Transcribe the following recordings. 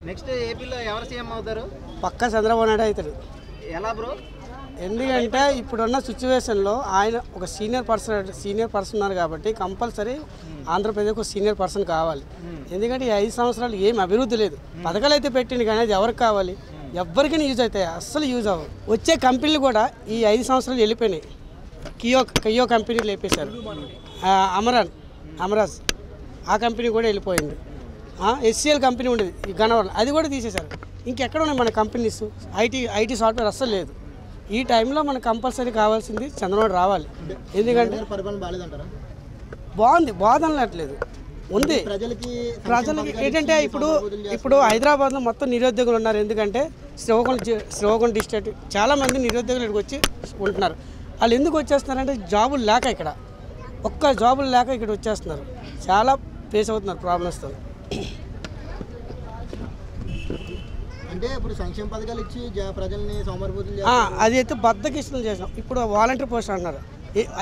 Next ఏపీలో ఎవరు CM అవుతారు? పక్కా చంద్రబాబు నాయుడు అవుతారు. ఎలా బ్రో? ఎందుకంటే ఇప్పుడున్న సిచ్యువేషన్లో ఆయన ఒక సీనియర్ పర్సన్ ఉన్నారు కాబట్టి కంపల్సరీ ఆంధ్రప్రదేశ్కి ఒక సీనియర్ పర్సన్ కావాలి. ఎందుకంటే ఈ 5 సంవత్సరాలు ఏం అభివృద్ధి లేదు. పథకాలు అయితే పెట్టింది కానీ అది ఎవరికి కావాలి? ఎవరికైనా యూజ్ అవుతాయి? అస్సలు యూజ్ అవ్వవు. వచ్చే కంపెనీలు కూడా ఈ 5 సంవత్సరాలు వెళ్ళిపోయినాయి. కియో కంపెనీలు లేపేశారు. అమరాజ్ ఆ కంపెనీ కూడా వెళ్ళిపోయింది. HCL కంపెనీ ఉండేది ఈ గన్నవరం, అది కూడా తీసేశారు. ఇంకెక్కడ ఉన్నాయి మన కంపెనీస్? ఐటీ సాఫ్ట్వేర్ అస్సలు లేదు. ఈ టైంలో మనకు కంపల్సరీ కావాల్సింది చంద్రబాబు రావాలి. ఎందుకంటే బాగుందనట్లేదు ఉంది. ప్రజలకి ఏంటంటే ఇప్పుడు హైదరాబాద్లో మొత్తం నిరుద్యోగులు ఉన్నారు. ఎందుకంటే శ్రీకాకుళం డిస్ట్రిక్ట్ చాలామంది నిరుద్యోగులు ఇక్కడికి వచ్చి ఉంటున్నారు. వాళ్ళు ఎందుకు వచ్చేస్తున్నారంటే జాబులు లేక, ఇక్కడ ఒక్క జాబులు లేక ఇక్కడ వచ్చేస్తున్నారు. చాలా ఫేస్ అవుతున్నారు ప్రాబ్లమ్స్తో. అంటే ఇప్పుడు సంక్షేమ పథకాలు ఇచ్చి ప్రజల్ని సోమరిపోతులు అది అయితే బద్దకిష్టం చేసాం. ఇప్పుడు వాలంటీర్ పోస్ట్ అంటున్నారు.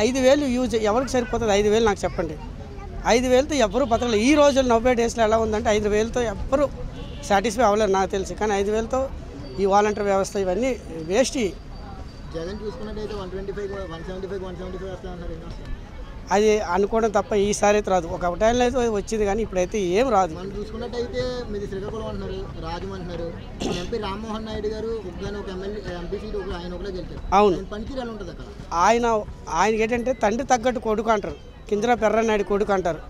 5,000 యూజ్ ఎవరికి సరిపోతుంది? 5,000 నాకు చెప్పండి. 5,000తో ఎవరు బతకలేదు. ఈ రోజుల్లో 90 డేస్లో ఎలా ఉందంటే 5,000తో ఎవ్వరు సాటిస్ఫై అవ్వలేరు నాకు తెలిసి. కానీ 5,000తో ఈ వాలంటీర్ వ్యవస్థ ఇవన్నీ వేస్ట్. జగన్ చూసుకున్నట్టయితే 175 వస్తాయన్నారు. అది అనుకోవడం తప్ప ఈసారి అయితే రాదు. ఒక టైంలో అయితే వచ్చింది కానీ ఇప్పుడైతే ఏం రాదు. మనం చూసుకున్నట్టయితే మీది శ్రీకాకుళం అంటున్నారు, రాజమంటున్నారు. ఎంపీ రామ్మోహన్ నాయుడు గారు ఒక ఎంపీ సీట్ ఆయన ఒకటే గెలిచారు. అవును, పనితీరు ఎలా ఉంటుంది అక్కడ? ఆయనకి ఏంటంటే తండ్రి తగ్గట్టు కొడుకు అంటారు. కింజరాపు ఎర్రన్నాయుడు కొడుకు అంటారు.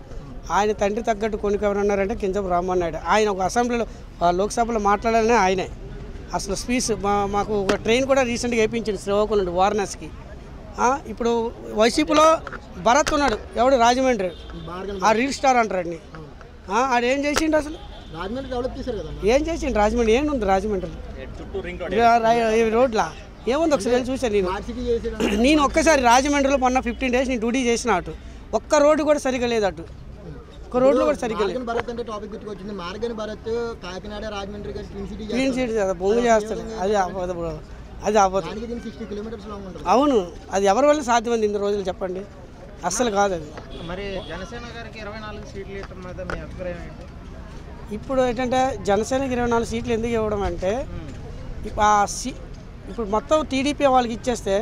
ఆయన తండ్రి తగ్గట్టు కొడుకు ఎవరన్నారంటే కింజరాపు రామ్మోహన్ నాయుడు. ఆయన ఒక అసెంబ్లీలో లోక్సభలో మాట్లాడాలనే ఆయనే అసలు స్పీచ్. మాకు ఒక ట్రైన్ కూడా రీసెంట్గా వేయించింది శ్రీకాకుళం నుండి వారణాసికి. ఇప్పుడు వైసీపీలో భరత్ ఉన్నాడు, ఎవడు? రాజమండ్రి ఆ రీల్ స్టార్ అంటారండి. ఆడు ఏం చేసిండు అసలు? రాజమండ్రి డెవలప్ చేశారు కదా. ఏం చేసిండు? రాజమండ్రి ఏముంది? రాజమండ్రి రోడ్లా ఏముంది? ఒకసారి వెళ్ళి చూసాను నేను ఒక్కసారి రాజమండ్రిలో మొన్న 15 డేస్ నేను డ్యూటీ చేసిన. అటు ఒక్క రోడ్డు కూడా సరిగ్గా లేదు. అటు ఒక్క రోడ్లు కూడా సరిగ్గా లేదు. భరత్ అంటే టాపిక్ గుర్తుకొచ్చింది. మార్గన్ భరత్ కాకినాడ రాజమండ్రి క్లీన్ సిటీ బొంగు చేస్తారు. అది అవ్వదు బ్రో, అది అవ్వదు. 60 కిలోమీటర్స్ లాంగ్ ఉంటుంది. అవును, అది ఎవరి వల్ల సాధ్యమైంది ఇన్ని రోజులు చెప్పండి? అస్సలు కాదు అది. మరి జనసేన గారికి 24 సీట్లు ఇవ్వడం మీద మీ అభిప్రాయం ఏంటి? ఇప్పుడు ఏంటంటే జనసేనకి 24 సీట్లు ఎందుకు ఇవ్వడం అంటే ఇప్పుడు మొత్తం టీడీపీ వాళ్ళకి ఇచ్చేస్తే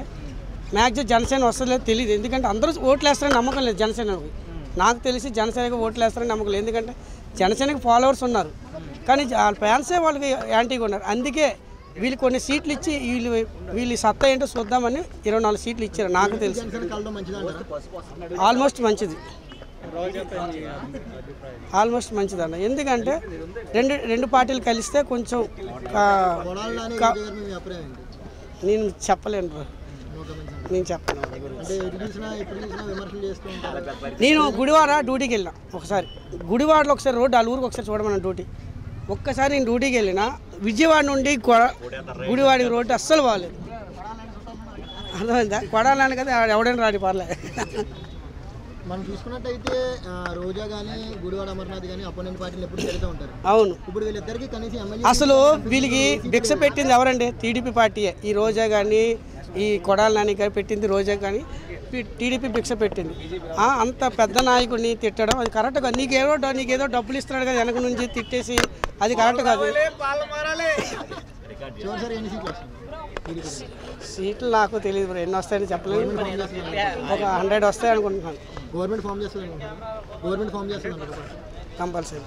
మ్యాక్సిమం జనసేన వస్తలేదు తెలియదు. ఎందుకంటే అందరూ ఓట్లు వేస్తారని నమ్మకం లేదు జనసేనకు. నాకు తెలిసి జనసేనకి ఓట్లు వేస్తారని నమ్మకం లేదు. ఎందుకంటే జనసేనకి ఫాలోవర్స్ ఉన్నారు కానీ వాళ్ళ ఫ్యాన్సే వాళ్ళకి యాంటీగా ఉన్నారు. అందుకే వీళ్ళు కొన్ని సీట్లు ఇచ్చి వీళ్ళు సత్తా ఏంటో చూద్దామని 24 సీట్లు ఇచ్చారు. నాకు తెలిసి ఆల్మోస్ట్ మంచిది, ఆల్మోస్ట్ మంచిదన్న. ఎందుకంటే రెండు పార్టీలు కలిస్తే కొంచెం నేను చెప్పలేను బ్రో, నేను చెప్పను. నేను గుడివాడ డ్యూటీకి వెళ్ళిన ఒకసారి. గుడివాడలో ఒకసారి రోడ్డు వాళ్ళ ఊరికి ఒకసారి చూడమన్నా డ్యూటీ. ఒక్కసారి నేను డ్యూటీకి వెళ్ళిన విజయవాడ నుండి గుడివాడి రోడ్డు అస్సలు బాగాలేదు. అర్థమైందా? కొడాలని కదా ఎవడైనా రాడి పర్లే. మనం చూసుకున్నట్టయితే రోజా కానీ గుడివాడ అమర్నాథ్ కానీ అపోనెంట్ పార్టీలు ఎప్పుడు జరుగుతూ ఉంటారు. అవును, ఇప్పుడు వీళ్ళిద్దరికి కనీసం అసలు వీళ్ళకి భిక్ష పెట్టింది ఎవరండి? టీడీపీ పార్టీయే. ఈ రోజా కానీ ఈ కొడాల నాని గారు పెట్టింది రోజా కానీ టీడీపీ భిక్ష పెట్టింది. అంత పెద్ద నాయకుడిని తిట్టడం అది కరెక్ట్ కాదు. నీకేదో డబ్బులు ఇస్తున్నాడు కదా వెనక నుంచి తిట్టేసి, అది కరెక్ట్ కాదు. సీట్లు నాకు తెలియదు ఎన్ని వస్తాయని చెప్పలేదు. ఒక 100 వస్తాయి అనుకుంటున్నాను. గవర్నమెంట్ ఫామ్ చేస్తుంది కంపల్సరీ.